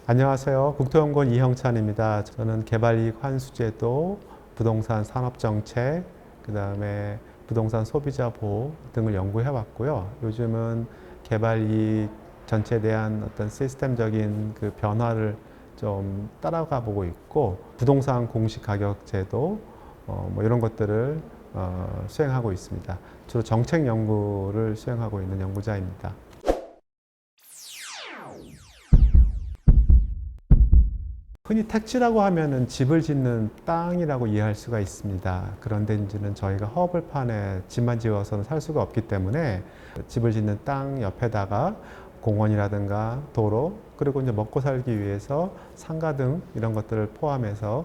안녕하세요. 국토연구원 이형찬입니다. 저는 개발이익 환수제도, 부동산 산업정책, 그다음에 부동산 소비자 보호 등을 연구해 왔고요. 요즘은 개발이익 전체에 대한 어떤 시스템적인 그 변화를 좀 따라가 보고 있고, 부동산 공시가격제도 뭐 이런 것들을 수행하고 있습니다. 주로 정책 연구를 수행하고 있는 연구자입니다. 흔히 택지라고 하면은 집을 짓는 땅이라고 이해할 수가 있습니다. 그런데 이제는 저희가 허벌판에 집만 지어서는 살 수가 없기 때문에 집을 짓는 땅 옆에다가 공원이라든가 도로, 그리고 이제 먹고 살기 위해서 상가 등 이런 것들을 포함해서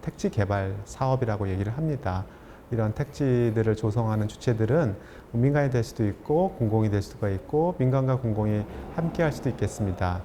택지 개발 사업이라고 얘기를 합니다. 이런 택지들을 조성하는 주체들은 민간이 될 수도 있고 공공이 될 수가 있고, 민간과 공공이 함께 할 수도 있겠습니다.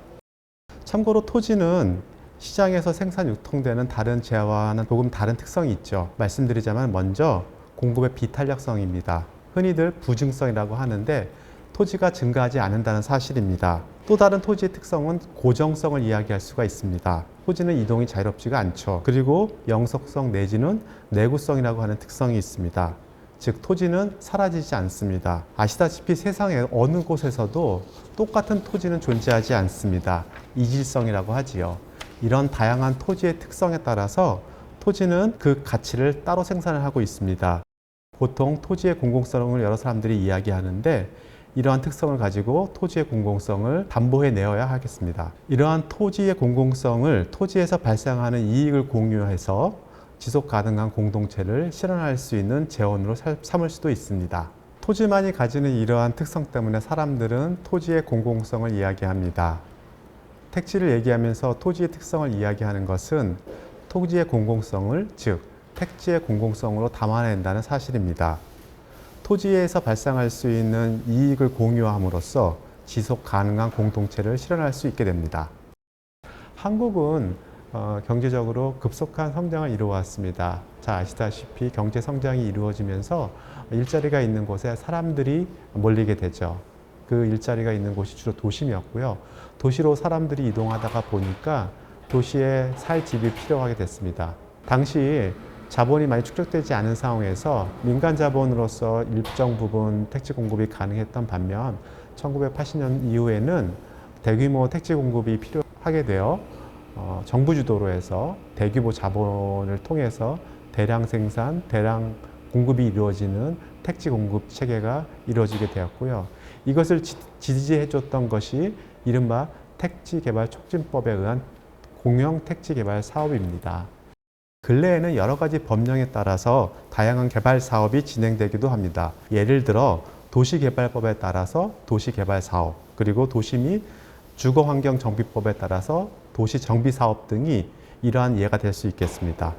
참고로 토지는 시장에서 생산 유통되는 다른 재화와는 조금 다른 특성이 있죠. 말씀드리자면 먼저 공급의 비탄력성입니다. 흔히들 부증성이라고 하는데 토지가 증가하지 않는다는 사실입니다. 또 다른 토지의 특성은 고정성을 이야기할 수가 있습니다. 토지는 이동이 자유롭지가 않죠. 그리고 영속성 내지는 내구성이라고 하는 특성이 있습니다. 즉 토지는 사라지지 않습니다. 아시다시피 세상의 어느 곳에서도 똑같은 토지는 존재하지 않습니다. 이질성이라고 하지요. 이런 다양한 토지의 특성에 따라서 토지는 그 가치를 따로 생산을 하고 있습니다. 보통 토지의 공공성을 여러 사람들이 이야기하는데, 이러한 특성을 가지고 토지의 공공성을 담보해 내어야 하겠습니다. 이러한 토지의 공공성을 토지에서 발생하는 이익을 공유해서 지속 가능한 공동체를 실현할 수 있는 재원으로 삼을 수도 있습니다. 토지만이 가지는 이러한 특성 때문에 사람들은 토지의 공공성을 이야기합니다. 택지를 얘기하면서 토지의 특성을 이야기하는 것은 토지의 공공성을, 즉 택지의 공공성으로 담아낸다는 사실입니다. 토지에서 발생할 수 있는 이익을 공유함으로써 지속 가능한 공동체를 실현할 수 있게 됩니다. 한국은 경제적으로 급속한 성장을 이루어왔습니다. 잘 아시다시피 경제 성장이 이루어지면서 일자리가 있는 곳에 사람들이 몰리게 되죠. 그 일자리가 있는 곳이 주로 도심이었고요. 도시로 사람들이 이동하다가 보니까 도시에 살 집이 필요하게 됐습니다. 당시 자본이 많이 축적되지 않은 상황에서 민간 자본으로서 일정 부분 택지 공급이 가능했던 반면 1980년 이후에는 대규모 택지 공급이 필요하게 되어 정부 주도로 해서 대규모 자본을 통해서 대량 생산, 대량 공급이 이루어지는 택지 공급 체계가 이루어지게 되었고요. 이것을 지지해 줬던 것이 이른바 택지개발촉진법에 의한 공영 택지개발 사업입니다. 근래에는 여러 가지 법령에 따라서 다양한 개발 사업이 진행되기도 합니다. 예를 들어 도시개발법에 따라서 도시개발사업, 그리고 도시 및 주거환경정비법에 따라서 도시정비사업 등이 이러한 예가 될 수 있겠습니다.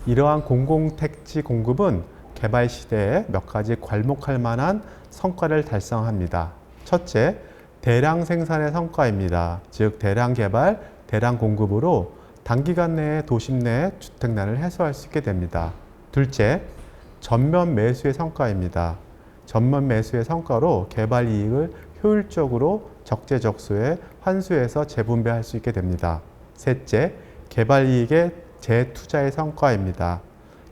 이러한 공공택지 공급은 개발 시대에 몇 가지 괄목할 만한 성과를 달성합니다. 첫째, 대량 생산의 성과입니다. 즉 대량 개발, 대량 공급으로 단기간 내에 도심 내 주택난을 해소할 수 있게 됩니다. 둘째, 전면 매수의 성과입니다. 전면 매수의 성과로 개발 이익을 효율적으로 적재적소에 환수해서 재분배할 수 있게 됩니다. 셋째, 개발 이익의 재투자의 성과입니다.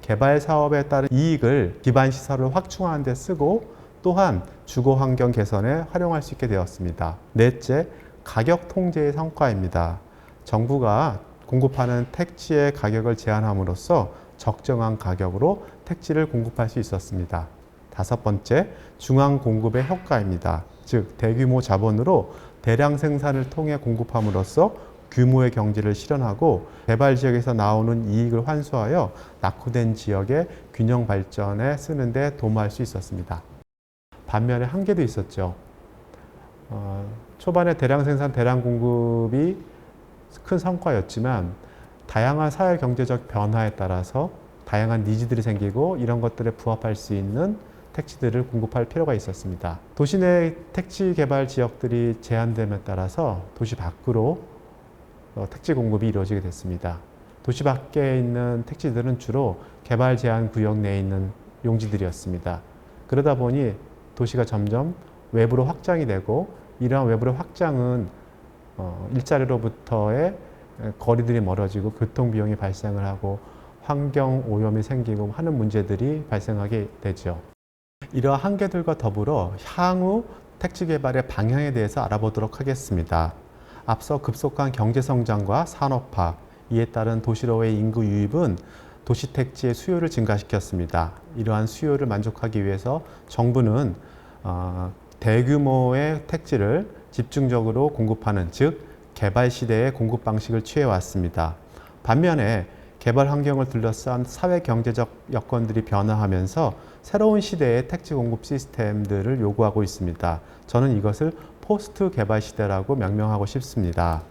개발 사업에 따른 이익을 기반 시설을 확충하는 데 쓰고 또한 주거 환경 개선에 활용할 수 있게 되었습니다. 넷째, 가격 통제의 성과입니다. 정부가 공급하는 택지의 가격을 제한함으로써 적정한 가격으로 택지를 공급할 수 있었습니다. 다섯 번째, 중앙 공급의 효과입니다. 즉 대규모 자본으로 대량 생산을 통해 공급함으로써 규모의 경제를 실현하고 개발 지역에서 나오는 이익을 환수하여 낙후된 지역의 균형 발전에 쓰는 데 도움할 수 있었습니다. 반면에 한계도 있었죠. 초반에 대량 생산, 대량 공급이 큰 성과였지만 다양한 사회 경제적 변화에 따라서 다양한 니즈들이 생기고 이런 것들에 부합할 수 있는 택지들을 공급할 필요가 있었습니다. 도시 내 택지 개발 지역들이 제한됨에 따라서 도시 밖으로 택지 공급이 이루어지게 됐습니다. 도시 밖에 있는 택지들은 주로 개발 제한 구역 내에 있는 용지들이었습니다. 그러다 보니 도시가 점점 외부로 확장이 되고 이러한 외부의 확장은 일자리로부터의 거리들이 멀어지고 교통 비용이 발생을 하고 환경 오염이 생기고 하는 문제들이 발생하게 되죠. 이러한 한계들과 더불어 향후 택지 개발의 방향에 대해서 알아보도록 하겠습니다. 앞서 급속한 경제 성장과 산업화, 이에 따른 도시로의 인구 유입은 도시 택지의 수요를 증가시켰습니다. 이러한 수요를 만족하기 위해서 정부는 대규모의 택지를 집중적으로 공급하는, 즉 개발 시대의 공급 방식을 취해왔습니다. 반면에 개발 환경을 둘러싼 사회 경제적 여건들이 변화하면서 새로운 시대의 택지 공급 시스템들을 요구하고 있습니다. 저는 이것을 포스트 개발 시대라고 명명하고 싶습니다.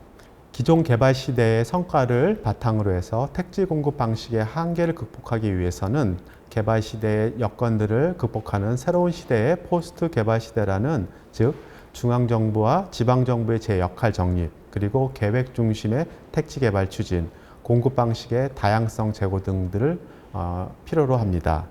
기존 개발 시대의 성과를 바탕으로 해서 택지 공급 방식의 한계를 극복하기 위해서는 개발 시대의 여건들을 극복하는 새로운 시대의 포스트 개발 시대라는, 즉 중앙정부와 지방정부의 제 역할 정립, 그리고 계획 중심의 택지 개발 추진, 공급 방식의 다양성 제고 등들을 필요로 합니다.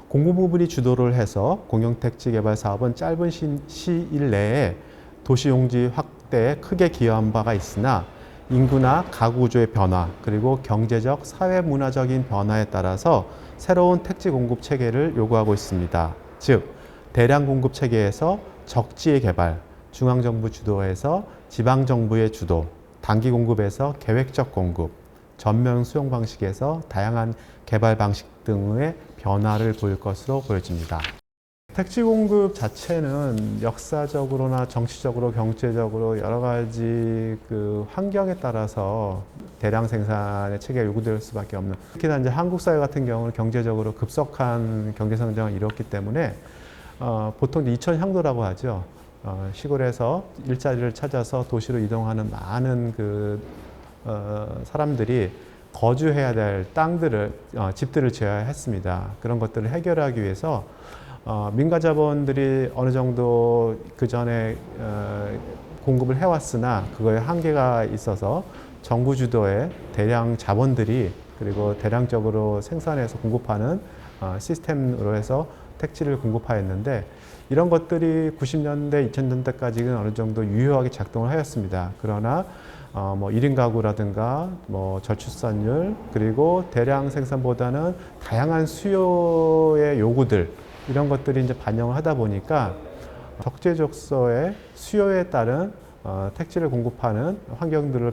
공공부문이 주도를 해서 공영택지 개발 사업은 짧은 시일 내에 도시용지 확대에 크게 기여한 바가 있으나 인구나 가구 구조의 변화, 그리고 경제적, 사회문화적인 변화에 따라서 새로운 택지 공급 체계를 요구하고 있습니다. 즉, 대량 공급 체계에서 적지의 개발, 중앙정부 주도에서 지방정부의 주도, 단기 공급에서 계획적 공급, 전면 수용 방식에서 다양한 개발 방식 등의 변화를 보일 것으로 보여집니다. 택지 공급 자체는 역사적으로나 정치적으로, 경제적으로 여러 가지 환경에 따라서 대량 생산의 체계가 요구될 수밖에 없는, 특히나 이제 한국 사회 같은 경우는 경제적으로 급속한 경제 성장을 이뤘기 때문에 보통 2000향도라고 하죠. 시골에서 일자리를 찾아서 도시로 이동하는 많은 사람들이 거주해야 될 땅들을, 집들을 지어야 했습니다. 그런 것들을 해결하기 위해서 민간자본들이 어느 정도 그 전에 공급을 해왔으나 그거에 한계가 있어서 정부 주도의 대량 자본들이, 그리고 대량적으로 생산해서 공급하는 시스템으로 해서 택지를 공급하였는데, 이런 것들이 90년대, 2000년대까지는 어느 정도 유효하게 작동을 하였습니다. 그러나 1인 가구라든가 저출산율, 그리고 대량 생산보다는 다양한 수요의 요구들, 이런 것들이 이제 반영을 하다 보니까 적재적소의 수요에 따른 택지를 공급하는 환경들을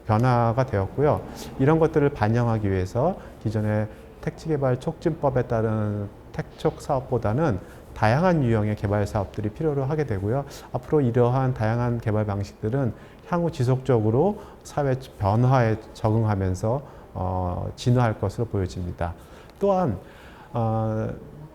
변화가 되었고요. 이런 것들을 반영하기 위해서 기존의 택지개발촉진법에 따른 택촉 사업보다는 다양한 유형의 개발 사업들이 필요로 하게 되고요. 앞으로 이러한 다양한 개발 방식들은 향후 지속적으로 사회 변화에 적응하면서 진화할 것으로 보여집니다. 또한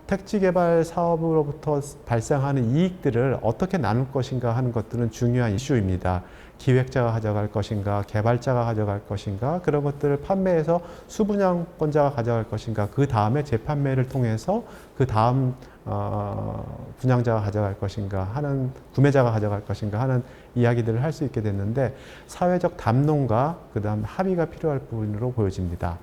택지 개발 사업으로부터 발생하는 이익들을 어떻게 나눌 것인가 하는 것들은 중요한 이슈입니다. 기획자가 가져갈 것인가, 개발자가 가져갈 것인가, 그런 것들을 판매해서 수분양권자가 가져갈 것인가, 그 다음에 재판매를 통해서 그 다음 분양자가 가져갈 것인가 하는, 구매자가 가져갈 것인가 하는 이야기들을 할 수 있게 됐는데, 사회적 담론과 그 다음 합의가 필요할 부분으로 보여집니다.